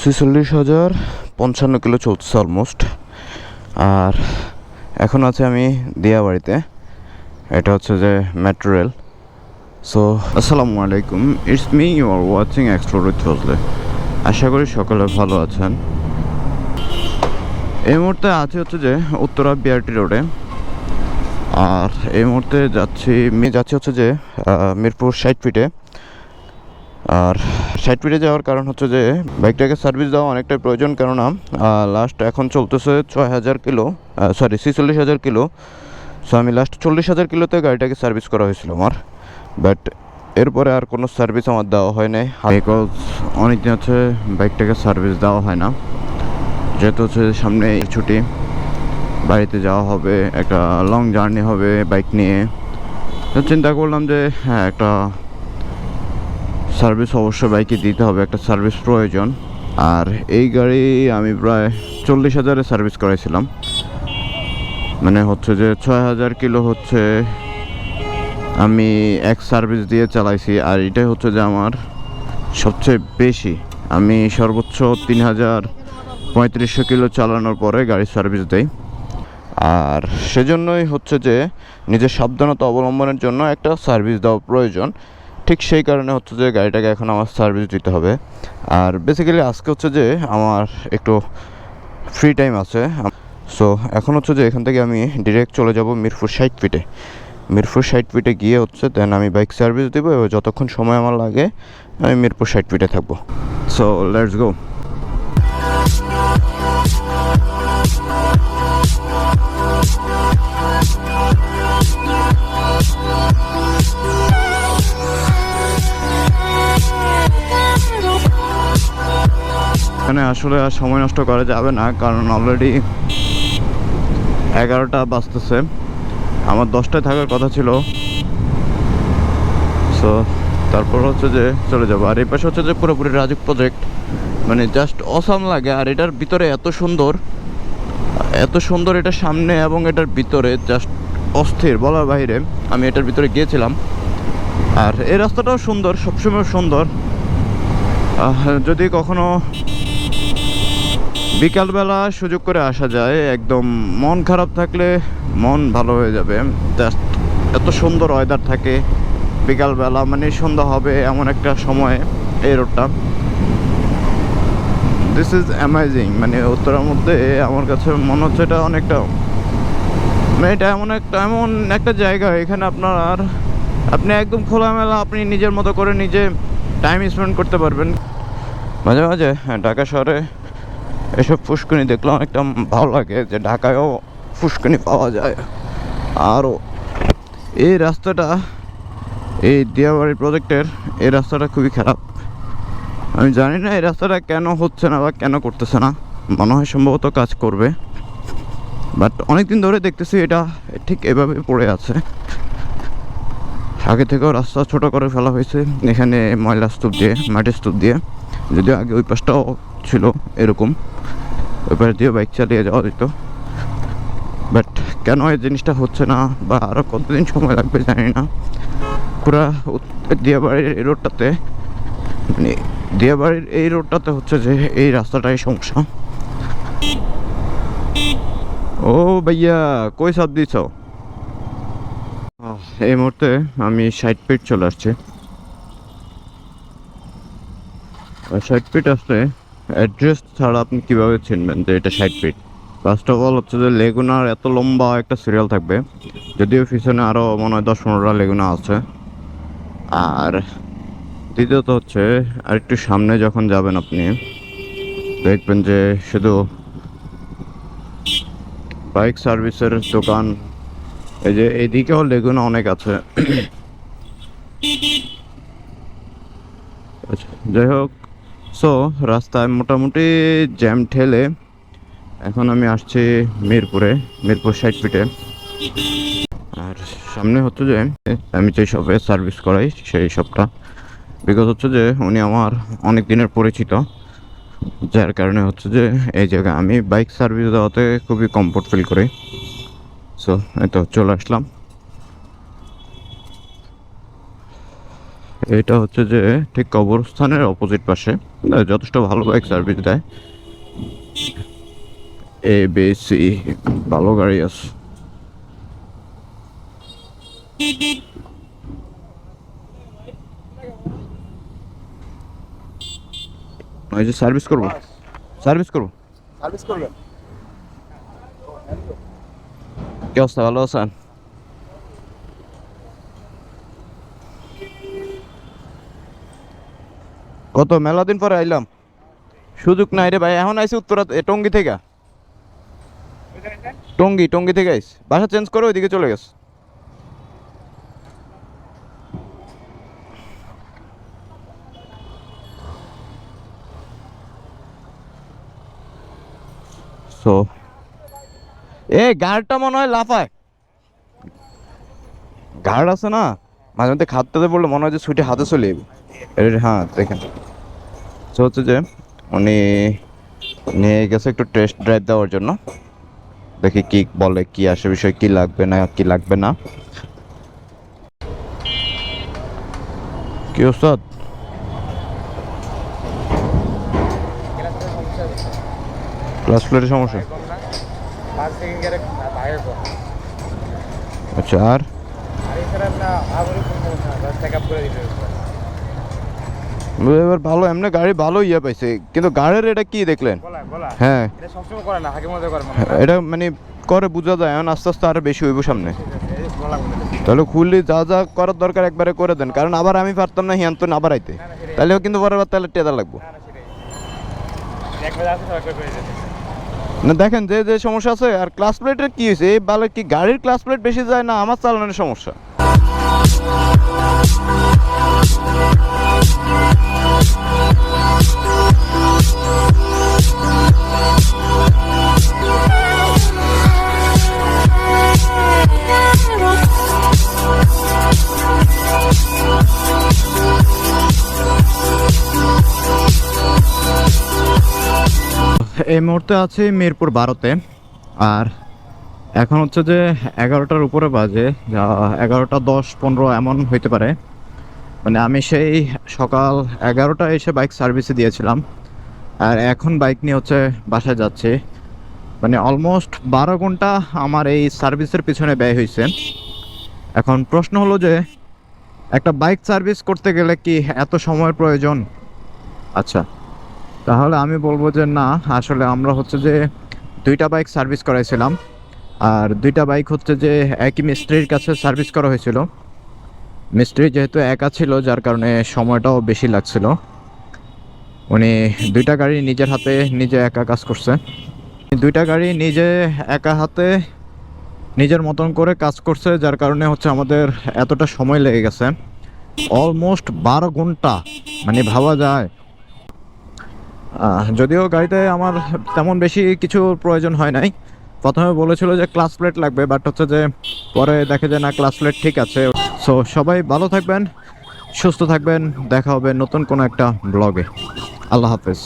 46,055 kilo চলছে almost. আর এখন আছে আমি দিয়াবাড়িতে, এটা হচ্ছে যে মেট্রো রেল। সো আসসালামু আলাইকুম, it's me, you are watching explore with Fazle. আশা করি সকলে ভালো আছেন। এই মুহূর্তে আছে হচ্ছে যে উত্তরা বিআরটি রোডে। আর এই মুহূর্তে যাচ্ছি হচ্ছে যে মিরপুর 60 ফিটে। আর 60 ফিটে যাওয়ার কারণ হচ্ছে যে বাইকটাকে সার্ভিস দেওয়া অনেকটাই প্রয়োজন, কেননা লাস্ট এখন চলতেছে 6,000 কিলো, 46,000 কিলো। সো আমি লাস্ট 40,000 কিলোতে গাড়িটাকে সার্ভিস করা হয়েছিল আমার, বাট এরপরে আর কোনো সার্ভিস আমার দেওয়া হয় নাই, বিকজ অনেকদিন হচ্ছে বাইকটাকে সার্ভিস দেওয়া হয় না। যেহেতু হচ্ছে সামনে ছুটি, বাড়িতে যাওয়া হবে, একটা লং জার্নি হবে বাইক নিয়ে, তো চিন্তা করলাম যে হ্যাঁ, একটা সার্ভিস অবশ্যই বাইকে দিতে হবে, একটা সার্ভিস প্রয়োজন। আর এই গাড়ি আমি প্রায় 40,000-এ সার্ভিস করাইছিলাম, মানে হচ্ছে যে 6,000 কিলো হচ্ছে আমি এক সার্ভিস দিয়ে চালাইছি। আর এটাই হচ্ছে যে আমার সবচেয়ে বেশি, আমি সর্বোচ্চ 3,3500 কিলো চালানোর পরে গাড়ির সার্ভিস দেই। আর সেজন্যই হচ্ছে যে নিজের সাবধানতা অবলম্বনের জন্য একটা সার্ভিস দেওয়া প্রয়োজন। ঠিক সেই কারণে হচ্ছে যে গাড়িটাকে এখন আমার সার্ভিস দিতে হবে। আর বেসিক্যালি আজকে হচ্ছে যে আমার একটু ফ্রি টাইম আছে, সো এখন হচ্ছে যে এখান থেকে আমি ডিরেক্ট চলে যাব মিরপুর 60 ফিটে। মিরপুর 60 ফিটে গিয়ে হচ্ছে দেন আমি বাইক সার্ভিস দেবো, এবং যতক্ষণ সময় আমার লাগে আমি মিরপুর 60 ফিটে থাকবো। So let's go. এখানে আসলে আর সময় নষ্ট করা যাবে না, কারণ অলরেডি 11টা বাজতেছে, আমার 10টায় থাকার কথা ছিল। সো তারপর হচ্ছে যে চলে যাবো। আর এই পাশে হচ্ছে যে পুরোপুরি রাজুক প্রজেক্ট, মানে জাস্ট অসাম লাগে। আর এটার ভিতরে এত সুন্দর, এত সুন্দর এটা সামনে এবং এটার ভিতরে জাস্ট অস্থির, বলার বাইরে। আমি এটার ভিতরে গিয়েছিলাম, আর এই রাস্তাটাও সুন্দর, সবসময় সুন্দর। যদি কখনো বিকালবেলা সুযোগ করে আসা যায়, একদম মন খারাপ থাকলে মন ভালো হয়ে যাবে। জাস্ট এত সুন্দর ওয়েদার থাকে বিকালবেলা, মানে সন্ধ্যা হবে এমন একটা সময়ে এই রোডটা। This is amazing. মানে উত্তরার মধ্যে আমার কাছে মনে হচ্ছে এটা অনেকটা, মানে এটা এমন একটা জায়গা, এখানে আপনি একদম খোলামেলা, আপনি নিজের মতো করে নিজে টাইম স্পেন্ড করতে পারবেন। মাঝে মাঝে ঢাকা শহরে এসব ফুসকুনি দেখলে অনেকটা ভালো লাগে, যে ঢাকায়ও ফুসকুনি পাওয়া যায়। আরও এই রাস্তাটা, এই দিয়াবাড়ি প্রজেক্টের এই রাস্তাটা খুবই খারাপ। আমি জানি না এই রাস্তাটা কেন হচ্ছে না বা কেন করতেছে না, মনে হয় সম্ভবত কাজ করবে, বাট অনেকদিন ধরে দেখতেছি এটা ঠিক এভাবে পড়ে আছে। আগে থেকেও রাস্তা ছোট করে ফেলা হয়েছে, এখানে ময়লা স্তূপ দিয়ে, মাটির স্তূপ দিয়ে। যদিও আগে ওই পাশটাও ছিল এরকম, ওই পাশ দিয়ে বাইক চালিয়ে যাওয়া যেত, বাট কেন এই জিনিসটা হচ্ছে না বা আরও কতদিন সময় লাগবে জানি না। পুরা দিয়াবাড়ির এই রোডটাতে, মানে দিয়াবাড়ির এই রোডটাতে হচ্ছে যে এই রাস্তাটাই সমস্যা। ও ভাইয়া, কই সব দিছ? এই মুহূর্তে আমি 60 ফিট চলে আসছি। 60 ফিট আসলে অ্যাড্রেস ছাড়া আপনি কীভাবে চিনবেন যে এটা 60 ফিট? ফার্স্ট অফ অল হচ্ছে যে লেগুনার এত লম্বা একটা সিরিয়াল থাকবে, যদিও পিছনে আরও মনে হয় 10-15টা লেগুনা আছে। আর দ্বিতীয়ত হচ্ছে আরেকটু সামনে যখন যাবেন আপনি দেখবেন যে শুধু বাইক সার্ভিসের দোকান, এই যে এইদিকেও লেগুনা অনেক আছে। আচ্ছা, যাই হোক, সো রাস্তায় মোটামুটি জ্যাম ঠেলে এখন আমি আসছি মিরপুর 60 ফিটে। আর সামনে হচ্ছে যে আমি যে শপে সার্ভিস করাই সেই শপটা, বিকজ হচ্ছে যে উনি আমার অনেক দিনের পরিচিত, যার কারণে হচ্ছে যে এই জায়গায় আমি বাইক সার্ভিস দেওয়াতে খুবই কমফোর্ট ফিল করি। সো এই তো চলে আসলাম। এটা হচ্ছে যে ঠিক কবরস্থানের অপোজিট পাশে, যথেষ্ট ভালো বাইক সার্ভিস দেয়। ABC ভালো গাড়ি আছে। ওই যে সার্ভিস করবো, সার্ভিস করবো। সার্ভিস করবেন? কি অবস্থা, ভালো আছেন? কত মেলা দিন পরে আইলাম, সুযোগ নাই রে ভাই। এখন আইসি উত্তরা টঙ্গি থেকে, টঙ্গি থেকে আইস, বাসা চেঞ্জ করে ওইদিকে চলে গেছে। সো গাড়টা মনে হয় লাফায়, গার্ড আছে না, মাঝে মধ্যে খাতটাতে পড়লে মনে হয় যে ছুটি হাতে চলে যাবে। হ্যাঁ দেখেন, তো হচ্ছে যে উনি নিয়ে গেছে একটু টেস্ট ড্রাইভ দেওয়ার জন্য। দেখি কি বলে, কি আসে বিষয়, কি লাগবে না কি লাগবে না। কি ওস্তাদ, ক্লাস প্লেটের সমস্যা? আচ্ছা, আর এবার ভালো এমনি গাড়ি ভালো ইয়ে পাইছে, কিন্তু গাড়ির এটা কি দেখলেন? হ্যাঁ এটা মানে করে বোঝা যায়, এখন আস্তে আস্তে আরো বেশি হইব সামনে। তাহলে খুললি যা যা করার দরকার একবারে করে দেন, কারণ আবার আমি পারতাম না হিয়ান্তন আবার আইতে, তাহলেও কিন্তু পরের বার তাহলে টেদা লাগবো না। দেখেন যে যে সমস্যা আছে। আর ক্লাস প্লেটের কি হয়েছে, এই বালে কি গাড়ির ক্লাস প্লেট বেশি যায় না আমার চালানোর সমস্যা? এই মুহূর্তে আছি মিরপুর 12-তে, আর এখন হচ্ছে যে 11টার উপরে বাজে, 11টা 10-15 এমন হইতে পারে। মানে আমি সেই সকাল 11টায় এসে বাইক সার্ভিসে দিয়েছিলাম, আর এখন বাইক নিয়ে হচ্ছে বাসায় যাচ্ছি। মানে অলমোস্ট 12 ঘন্টা আমার এই সার্ভিসের পিছনে ব্যয় হয়েছে। এখন প্রশ্ন হলো যে একটা বাইক সার্ভিস করতে গেলে কি এত সময়ের প্রয়োজন? আচ্ছা, তাহলে আমি বলবো যে না, আসলে আমরা হচ্ছে যে 2টা বাইক সার্ভিস করাইছিলাম, আর 2টা বাইক হচ্ছে যে একই মিস্ত্রির কাছে সার্ভিস করা হয়েছিল। মিস্ত্রি যেহেতু একা ছিল, যার কারণে সময়টাও বেশি লাগছিল। উনি 2টা গাড়ি নিজের হাতে নিজে একা কাজ করছে, 2টা গাড়ি নিজে একা হাতে নিজের মতন করে কাজ করছে, যার কারণে হচ্ছে আমাদের এতটা সময় লেগে গেছে, অলমোস্ট 12 ঘন্টা। মানে ভাবা যায়। যদিও গাড়িতে আমার তেমন বেশি কিছু প্রয়োজন হয় নাই। প্রথমে বলেছিল যে ক্লাস প্লেট লাগবে, বাট হচ্ছে যে পরে দেখে যে না, ক্লাস প্লেট ঠিক আছে। সো সবাই ভালো থাকবেন, সুস্থ থাকবেন, দেখা হবে নতুন কোনো একটা ব্লগে। আল্লাহ হাফেজ।